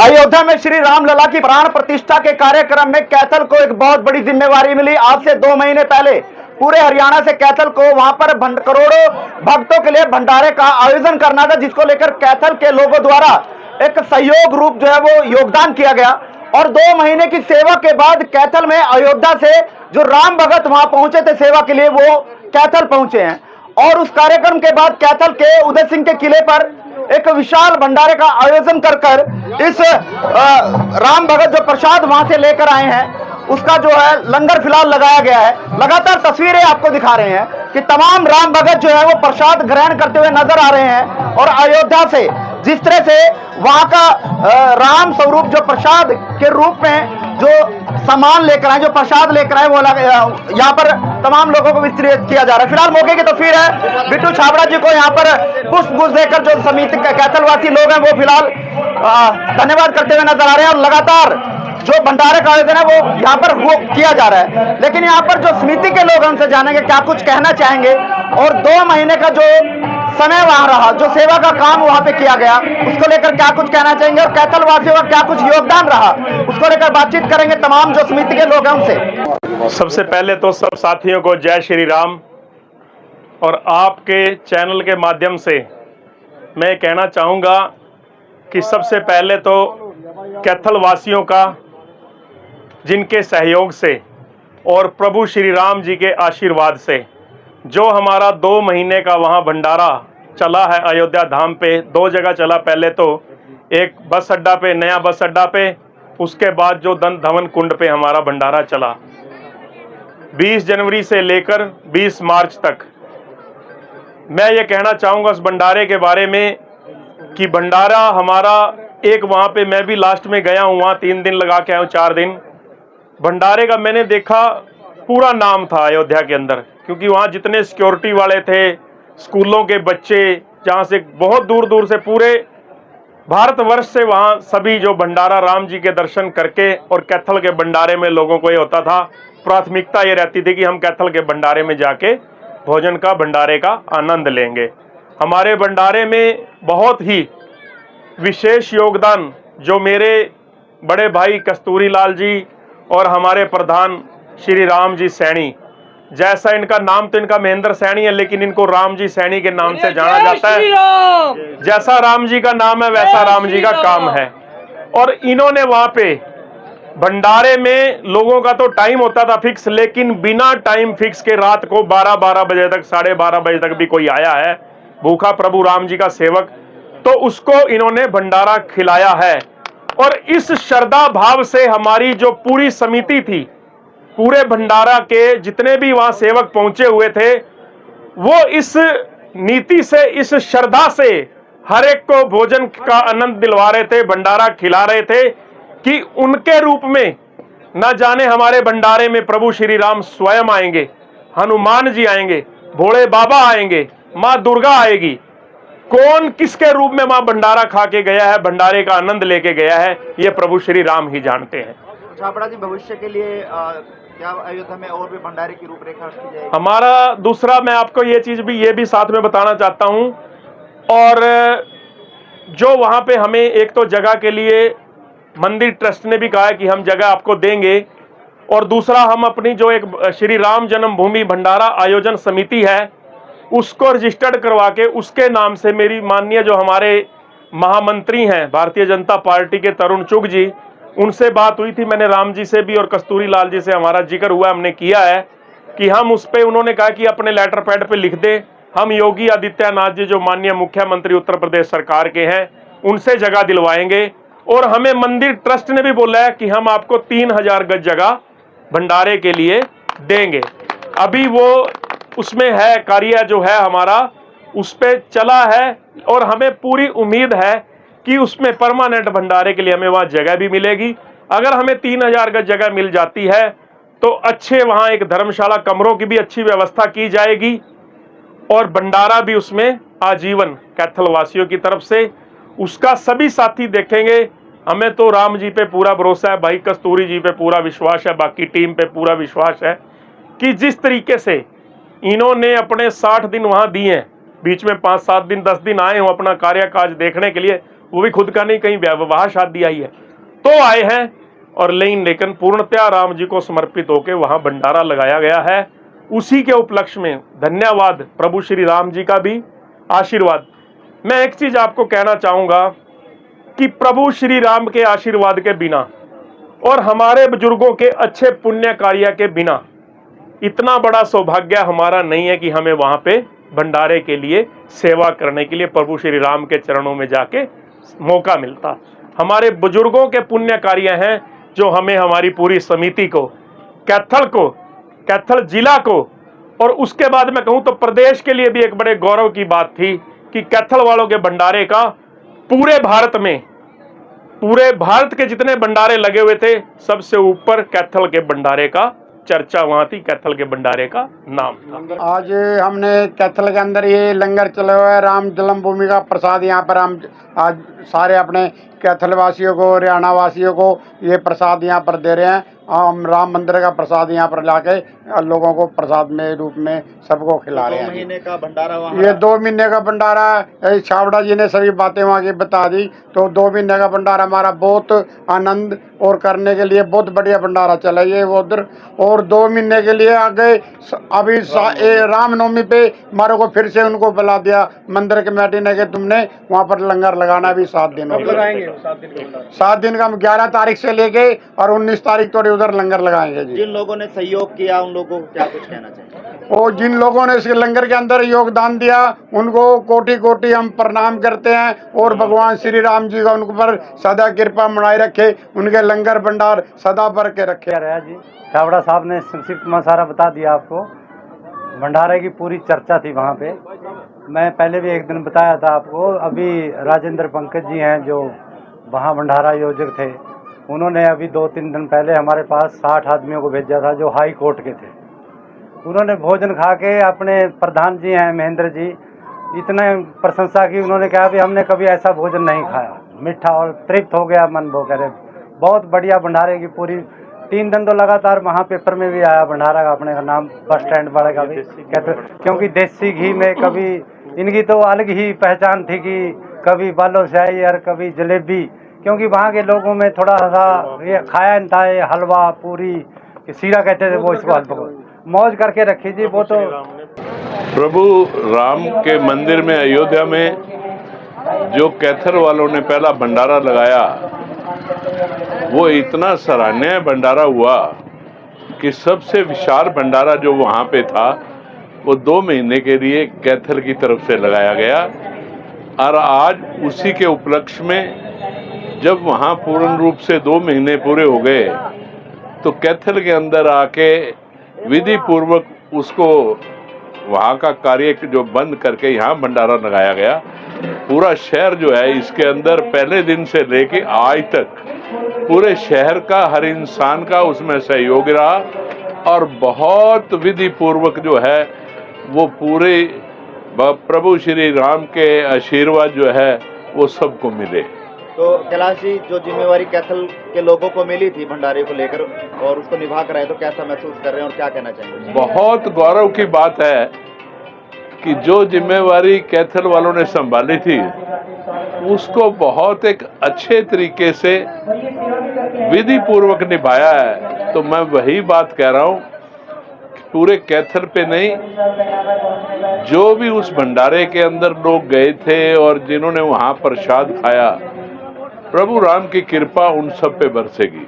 अयोध्या में श्री रामलला की प्राण प्रतिष्ठा के कार्यक्रम में कैथल को एक बहुत बड़ी जिम्मेवारी मिली। आज से 2 महीने पहले पूरे हरियाणा से कैथल को वहां पर करोड़ों भक्तों के लिए भंडारे का आयोजन करना था, जिसको लेकर कैथल के लोगों द्वारा एक सहयोग रूप जो है वो योगदान किया गया। और 2 महीने की सेवा के बाद कैथल में अयोध्या से जो राम भगत वहां पहुंचे थे सेवा के लिए, वो कैथल पहुंचे हैं। और उस कार्यक्रम के बाद कैथल के उदय सिंह के किले पर एक विशाल भंडारे का आयोजन कर इस राम भगत जो प्रसाद वहां से लेकर आए हैं उसका जो है लंगर फिलहाल लगाया गया है। लगातार तस्वीरें आपको दिखा रहे हैं कि तमाम राम भगत जो है वो प्रसाद ग्रहण करते हुए नजर आ रहे हैं। और अयोध्या से जिस तरह से वहां का राम स्वरूप जो प्रसाद के रूप में जो सामान लेकर आए, जो प्रसाद लेकर आए, वो यहाँ पर तमाम लोगों को वितरित किया जा रहा है। फिलहाल मौके की तस्वीर है, बिट्टू छाबड़ा जी को यहाँ पर पुष्प देकर जो समिति कैथलवासी लोग हैं वो फिलहाल धन्यवाद करते हुए नजर आ रहे हैं। और लगातार जो भंडारे का आयोजन है वो यहाँ पर वो किया जा रहा है। लेकिन यहाँ पर जो समिति के लोग हमसे जानेंगे क्या कुछ कहना चाहेंगे और 2 महीने का जो समय वहां रहा, जो सेवा का काम वहां पे किया गया, उसको लेकर क्या कुछ कहना चाहेंगे और कैथल वासियों का क्या कुछ योगदान रहा, उसको लेकर बातचीत करेंगे तमाम जो समिति के लोग हैं उनसे। सबसे पहले तो सब साथियों को जय श्री राम। और आपके चैनल के माध्यम से मैं कहना चाहूँगा कि सबसे पहले तो कैथल वासियों का, जिनके सहयोग से और प्रभु श्री राम जी के आशीर्वाद से जो हमारा 2 महीने का वहाँ भंडारा चला है अयोध्या धाम पे, 2 जगह चला। पहले तो एक बस अड्डा पे, नया बस अड्डा पे, उसके बाद जो धवन कुंड पे हमारा भंडारा चला 20 जनवरी से लेकर 20 मार्च तक। मैं ये कहना चाहूँगा उस भंडारे के बारे में कि भंडारा हमारा एक वहाँ पे, मैं भी लास्ट में गया हूँ, वहाँ 3 दिन लगा के आया हूँ, 4 दिन। भंडारे का मैंने देखा पूरा नाम था अयोध्या के अंदर, क्योंकि वहाँ जितने सिक्योरिटी वाले थे, स्कूलों के बच्चे, जहाँ से बहुत दूर दूर से पूरे भारतवर्ष से वहाँ सभी जो भंडारा राम जी के दर्शन करके, और कैथल के भंडारे में लोगों को ये होता था, प्राथमिकता ये रहती थी कि हम कैथल के भंडारे में जाके भोजन का, भंडारे का आनंद लेंगे। हमारे भंडारे में बहुत ही विशेष योगदान जो मेरे बड़े भाई कस्तूरी लाल जी और हमारे प्रधान श्री राम जी सैनी, जैसा इनका नाम तो इनका महेंद्र सैनी है, लेकिन इनको राम जी सैनी के नाम से जाना जाता है। जैसा राम जी का नाम है वैसा राम जी का काम है। और इन्होंने वहां पे भंडारे में लोगों का तो टाइम होता था फिक्स, लेकिन बिना टाइम फिक्स के रात को 12 बजे तक, 12:30 बजे तक भी कोई आया है भूखा प्रभु राम जी का सेवक, तो उसको इन्होंने भंडारा खिलाया है। और इस श्रद्धा भाव से हमारी जो पूरी समिति थी, पूरे भंडारा के जितने भी वहां सेवक पहुंचे हुए थे, वो इस नीति से, इस श्रद्धा से हर एक को भोजन का आनंद दिलवा रहे थे, भंडारा खिला रहे थे कि उनके रूप में न जाने हमारे भंडारे में प्रभु श्री राम स्वयं आएंगे, हनुमान जी आएंगे, भोले बाबा आएंगे, माँ दुर्गा आएगी। कौन किसके रूप में माँ भंडारा खा के गया है, भंडारे का आनंद लेके गया है, ये प्रभु श्री राम ही जानते हैं। छाबड़ा जी, भविष्य के लिए क्या अयोध्या में और भी भंडारे की रूपरेखा की जाएगी? हमारा दूसरा, मैं आपको ये चीज भी, ये भी साथ में बताना चाहता हूं। और जो वहां पे हमें एक तो जगह के लिए मंदिर ट्रस्ट ने भी कहा है कि हम जगह आपको देंगे, और दूसरा हम अपनी जो एक श्री राम जन्मभूमि भंडारा आयोजन समिति है उसको रजिस्टर्ड करवा के उसके नाम से, मेरी माननीय जो हमारे महामंत्री हैं भारतीय जनता पार्टी के तरुण चुग जी, उनसे बात हुई थी, मैंने राम जी से भी और कस्तूरी लाल जी से हमारा जिक्र हुआ, हमने किया है कि हम उस पे, उन्होंने कहा कि अपने लेटर पैड पे लिख दे, हम योगी आदित्यनाथ जी जो माननीय मुख्यमंत्री उत्तर प्रदेश सरकार के हैं उनसे जगह दिलवाएंगे। और हमें मंदिर ट्रस्ट ने भी बोला है कि हम आपको 3000 गज जगह भंडारे के लिए देंगे। अभी वो उसमें है, कार्य जो है हमारा उस पे चला है, और हमें पूरी उम्मीद है कि उसमें परमानेंट भंडारे के लिए हमें वहां जगह भी मिलेगी। अगर हमें 3000 गज जगह मिल जाती है तो अच्छे वहां एक धर्मशाला, कमरों की भी अच्छी व्यवस्था की जाएगी, और भंडारा भी उसमें आजीवन कैथल वासियों की तरफ से उसका सभी साथी देखेंगे। हमें तो राम जी पे पूरा भरोसा है, भाई कस्तूरी जी पे पूरा विश्वास है, बाकी टीम पे पूरा विश्वास है कि जिस तरीके से इन्होंने अपने 60 दिन वहां दिए हैं, बीच में 5-7 दिन 10 दिन आए हो अपना कार्य काज देखने के लिए, वो भी खुद का नहीं, कहीं विवाह शादी आई है तो आए हैं, और लेकिन पूर्णतया राम जी को समर्पित होकर वहां भंडारा लगाया गया है। उसी के उपलक्ष्य में धन्यवाद प्रभु श्री राम जी का भी आशीर्वाद। मैं एक चीज आपको कहना चाहूंगा कि प्रभु श्री राम के आशीर्वाद के बिना और हमारे बुजुर्गों के अच्छे पुण्य कार्य के बिना इतना बड़ा सौभाग्य हमारा नहीं है कि हमें वहां पे भंडारे के लिए सेवा करने के लिए प्रभु श्री राम के चरणों में जाके मौका मिलता। हमारे बुजुर्गों के पुण्य कार्य हैं जो हमें हमारी पूरी समिति को, कैथल जिला को, और उसके बाद मैं कहूं तो प्रदेश के लिए भी एक बड़े गौरव की बात थी कि कैथल वालों के भंडारे का पूरे भारत के जितने भंडारे लगे हुए थे सबसे ऊपर कैथल के भंडारे का चर्चा वहां थी, कैथल के भंडारे का नाम था। आज हमने कैथल के अंदर ये लंगर चला हुआ है, राम जन्मभूमि का प्रसाद यहाँ पर हम आज सारे अपने कैथल वासियों को, हरियाणा वासियों को ये प्रसाद यहाँ पर दे रहे हैं। हम राम मंदिर का प्रसाद यहाँ पर लाके लोगों को प्रसाद में रूप में सबको खिला रहे हैं। 2 महीने का भंडारा वहाँ, ये 2 महीने का भंडारा है। छावड़ा जी ने सभी बातें वहाँ की बता दी, तो 2 महीने का भंडारा हमारा बहुत आनंद और करने के लिए बहुत बढ़िया भंडारा चला ये वो उधर। और 2 महीने के लिए आगे अभी रामनवमी पे हमारे को फिर से उनको बुला दिया मंदिर कमेटी ने कि तुमने वहाँ पर लंगर लगाना भी 7 दिन लगाएंगे। 7 दिन का हम 11 तारीख से लेके और 19 तारीख तो उधर लंगर लगाएंगे जी। जिन लोगों ने सहयोग किया उन लोगों को क्या कुछ कहना चाहिए? और जिन लोगों ने इस लंगर के अंदर योगदान दिया उनको कोटि कोटि हम प्रणाम करते हैं, और भगवान श्री राम जी का उन पर सदा कृपा बनाए रखे, उनके लंगर भंडार सदा भर के रखे। जी छावड़ा साहब ने संक्षिप्त में सारा बता दिया आपको। भंडारे की पूरी चर्चा थी वहाँ पे। मैं पहले भी एक दिन बताया था आपको। अभी राजेंद्र पंकज जी हैं जो वहाँ भंडारा योजक थे, उन्होंने अभी 2-3 दिन पहले हमारे पास 60 आदमियों को भेजा था जो हाई कोर्ट के थे। उन्होंने भोजन खा के, अपने प्रधान जी हैं महेंद्र जी, इतने प्रशंसा की। उन्होंने कहा भी हमने कभी ऐसा भोजन नहीं खाया, मीठा, और तृप्त हो गया मन। वो कह रहे बहुत बढ़िया भंडारे की पूरी 3 दिन तो लगातार वहाँ पेपर में भी आया भंडारा का, अपने का नाम बस स्टैंड वाले का भी कहते, क्योंकि देसी घी में कभी इनकी तो अलग ही पहचान थी कि कभी बालूशाही और कभी जलेबी, क्योंकि वहाँ के लोगों में थोड़ा सा ये खाया नहीं था, ये हलवा पूरी सीरा कहते थे वो, इसको हलवा मौज करके रखी जी। वो तो प्रभु राम के मंदिर में अयोध्या में जो कैथल वालों ने पहला भंडारा लगाया वो इतना सराहनीय भंडारा हुआ कि सबसे विशाल भंडारा जो वहाँ पे था वो 2 महीने के लिए कैथल की तरफ से लगाया गया। और आज उसी के उपलक्ष्य में जब वहाँ पूर्ण रूप से 2 महीने पूरे हो गए तो कैथल के अंदर आके विधि पूर्वक उसको वहाँ का कार्य जो बंद करके यहाँ भंडारा लगाया गया। पूरा शहर जो है इसके अंदर पहले दिन से लेके आज तक पूरे शहर का हर इंसान का उसमें सहयोग रहा, और बहुत विधि पूर्वक जो है वो पूरे प्रभु श्री राम के आशीर्वाद जो है वो सबको मिले। तो कैलाश जी, जो जिम्मेवारी कैथल के लोगों को मिली थी भंडारे को लेकर और उसको निभा कर आए, तो कैसा महसूस कर रहे हैं और क्या कहना चाहेंगे? बहुत गौरव की बात है कि जो जिम्मेवारी कैथल वालों ने संभाली थी उसको बहुत एक अच्छे तरीके से विधि पूर्वक निभाया है। तो मैं वही बात कह रहा हूं कि पूरे कैथल पे नहीं, जो भी उस भंडारे के अंदर लोग गए थे और जिन्होंने वहां प्रसाद खाया, प्रभु राम की कृपा उन सब पे बरसेगी।